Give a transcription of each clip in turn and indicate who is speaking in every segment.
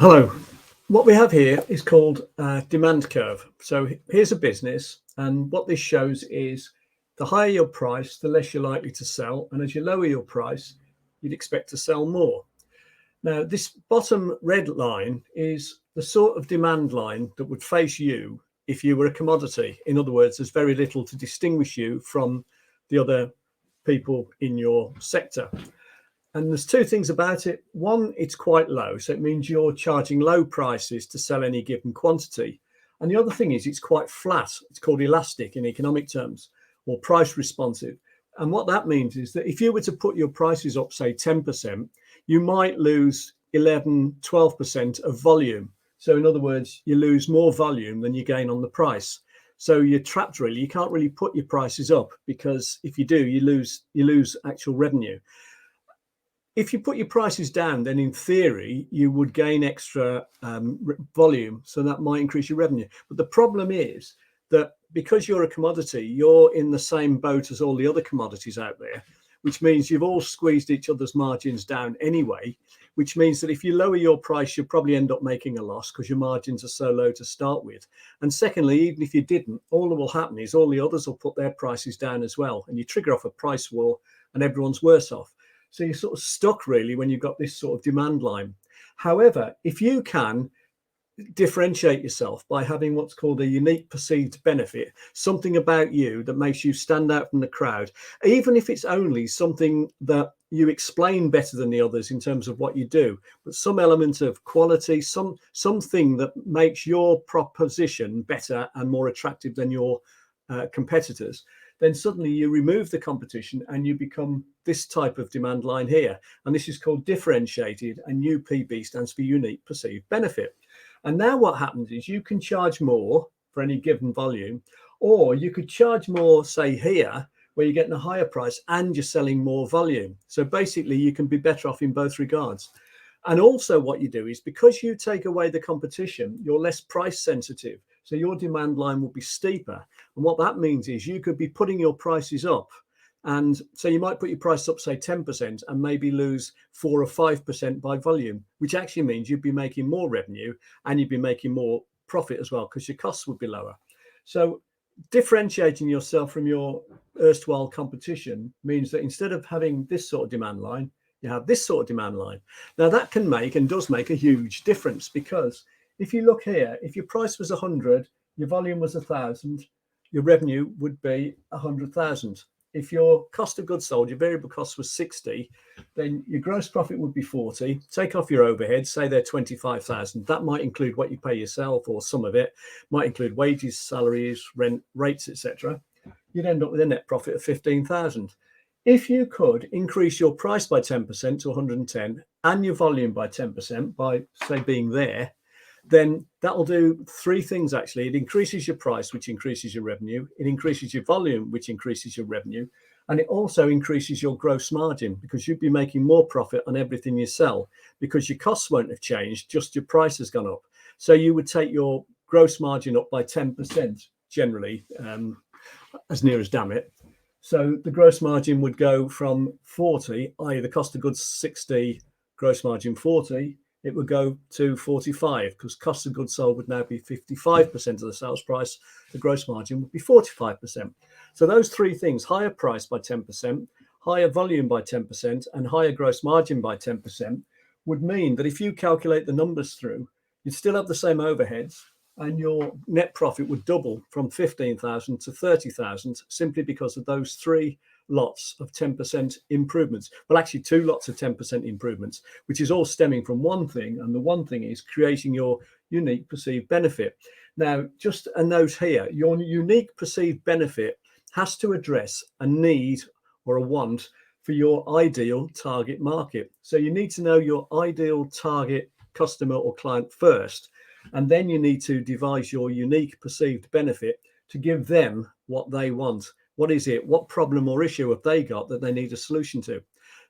Speaker 1: Hello. What we have here is called a demand curve. So here's a business, and what this shows is the higher your price, the less you're likely to sell. And as you lower your price, you'd expect to sell more. Now, this bottom red line is the sort of demand line that would face you if you were a commodity. In other words, there's very little to distinguish you from the other people in your sector. And there's two things about it. One, it's quite low. So it means you're charging low prices to sell any given quantity. And the other thing is it's quite flat. It's called elastic in economic terms, or price responsive. And what that means is that if you were to put your prices up, say 10%, you might lose 11, 12% of volume. So in other words, you lose more volume than you gain on the price. So you're trapped really. You can't really put your prices up because if you do, you lose actual revenue. If you put your prices down, then in theory, you would gain extra volume. So that might increase your revenue. But the problem is that because you're a commodity, you're in the same boat as all the other commodities out there, which means you've all squeezed each other's margins down anyway, which means that if you lower your price, you'll probably end up making a loss because your margins are so low to start with. And secondly, even if you didn't, all that will happen is all the others will put their prices down as well. And you trigger off a price war and everyone's worse off. So you're sort of stuck really when you've got this sort of demand line. However, if you can differentiate yourself by having what's called a unique perceived benefit, something about you that makes you stand out from the crowd, even if it's only something that you explain better than the others in terms of what you do, but some element of quality, something that makes your proposition better and more attractive than your competitors, then suddenly you remove the competition and you become this type of demand line here. And this is called differentiated, and UPB stands for unique perceived benefit. And now what happens is you can charge more for any given volume, or you could charge more, say here, where you're getting a higher price and you're selling more volume. So basically you can be better off in both regards. And also what you do is because you take away the competition, you're less price sensitive. So your demand line will be steeper. And what that means is you could be putting your prices up. And so you might put your price up, say 10%, and maybe lose 4 or 5% by volume, which actually means you'd be making more revenue and you'd be making more profit as well because your costs would be lower. So differentiating yourself from your erstwhile competition means that instead of having this sort of demand line, you have this sort of demand line. Now that can make and does make a huge difference, because if you look here, if your price was 100, your volume was 1,000, your revenue would be 100,000. If your cost of goods sold, your variable cost was 60, then your gross profit would be 40. Take off your overheads, say they're 25,000. That might include what you pay yourself, or some of it might include wages, salaries, rent, rates, etc. You'd end up with a net profit of 15,000. If you could increase your price by 10% to 110 and your volume by 10% by, say, being there, then that'll do three things actually. It increases your price, which increases your revenue. It increases your volume, which increases your revenue. And it also increases your gross margin, because you'd be making more profit on everything you sell because your costs won't have changed, just your price has gone up. So you would take your gross margin up by 10% generally, as near as damn it. So the gross margin would go from 40, i.e. the cost of goods 60, gross margin 40, it would go to 45, because cost of goods sold would now be 55% of the sales price. The gross margin would be 45%. So those three things, higher price by 10%, higher volume by 10%, and higher gross margin by 10%, would mean that if you calculate the numbers through, you'd still have the same overheads, and your net profit would double from 15,000 to 30,000, simply because of those three lots of 10% improvements. Well, actually two lots of 10% improvements, which is all stemming from one thing. And the one thing is creating your unique perceived benefit. Now, just a note here, your unique perceived benefit has to address a need or a want for your ideal target market. So you need to know your ideal target customer or client first, and then you need to devise your unique perceived benefit to give them what they want. What is it? What problem or issue have they got that they need a solution to?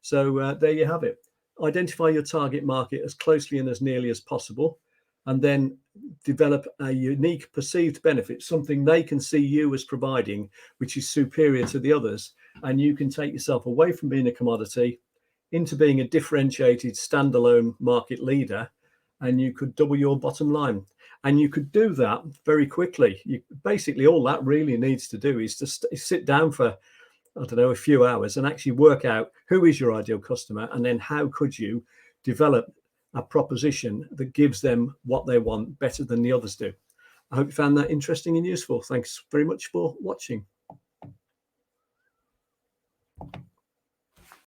Speaker 1: So there you have it. Identify your target market as closely and as nearly as possible, and then develop a unique perceived benefit, something they can see you as providing, which is superior to the others. And you can take yourself away from being a commodity into being a differentiated standalone market leader. and you could double your bottom line. And you could do that very quickly. Basically, all that really needs to do is to sit down for, I don't know, a few hours and actually work out who is your ideal customer, and then how could you develop a proposition that gives them what they want better than the others do. I hope you found that interesting and useful. Thanks very much for watching.